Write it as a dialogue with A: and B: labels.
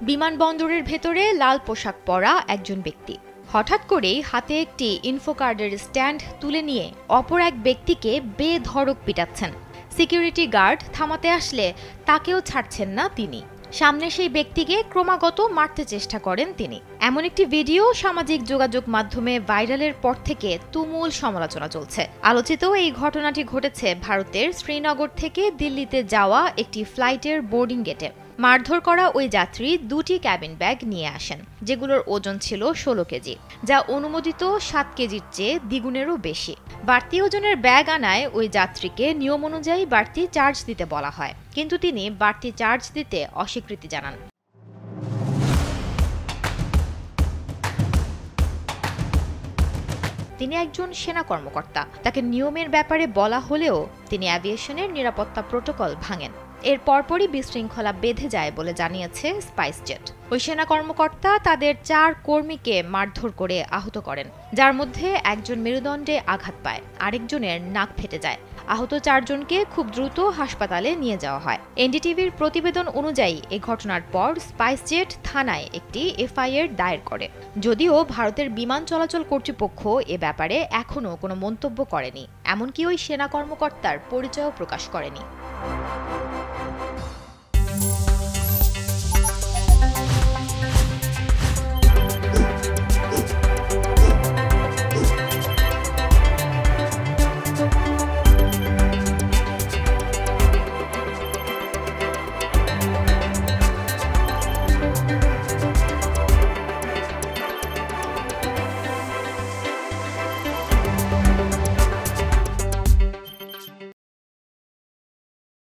A: বিমানবন্দরের ভেতরে লাল পোশাক পরা একজন ব্যক্তি হঠাৎ করেই হাতে একটি ইনফোকার্ডের স্ট্যান্ড তুলে নিয়ে অপর এক ব্যক্তিকে বেধড়ক পিটাচ্ছেন। সিকিউরিটি গার্ড থামাতে আসলে তাকেও ছাড়ছেন না তিনি। সামনে সেই ব্যক্তিকে ক্রমাগত মারতে চেষ্টা করেন তিনি। এমন একটি ভিডিও সামাজিক যোগাযোগ মাধ্যমে ভাইরালের পর থেকে তুমুল সমালোচনা চলছে। আলোচিত এই ঘটনাটি ঘটেছে ভারতের শ্রীনগর থেকে দিল্লিতে যাওয়া একটি ফ্লাইটের বোর্ডিং গেটে। মারধর করা ওই যাত্রী দুটি ক্যাবিন ব্যাগ নিয়ে আসেন, যেগুলোর ওজন ছিল 16 কেজি, যা অনুমোদিত 7 কেজির চেয়ে দ্বিগুণেরও বেশি। বাড়তি ওজনের ব্যাগ আনায় ওই যাত্রীকে নিয়ম অনুযায়ী বাড়তি চার্জ দিতে বলা হয়, কিন্তু তিনি বাড়তি চার্জ দিতে অস্বীকৃতি জানান। তিনি একজন সেনা কর্মকর্তা। তাকে নিয়মের ব্যাপারে বলা হলেও তিনি অ্যাভিয়েশনের নিরাপত্তা প্রোটোকল ভাঙেন। এর পরপরই বিশৃঙ্খলা বেঁধে যায় বলে জানিয়েছে স্পাইসজেট। ওই সেনা কর্মকর্তা তাদের 4 কর্মীকে মারধর করে আহত করেন, যার মধ্যে একজন মেরুদণ্ডে আঘাত পায়, আরেকজনের নাক ফেটে যায়। আহত 4 জনকে খুব দ্রুত হাসপাতালে নিয়ে যাওয়া হয়। এনডিটিভির প্রতিবেদন অনুযায়ী এ ঘটনার পর স্পাইসজেট থানায় একটি এফআইআর দায়ের করে। যদিও ভারতের বিমান চলাচল কর্তৃপক্ষ এ ব্যাপারে এখনও কোনো মন্তব্য করেনি, এমনকি ওই সেনা কর্মকর্তার পরিচয়ও প্রকাশ করেনি।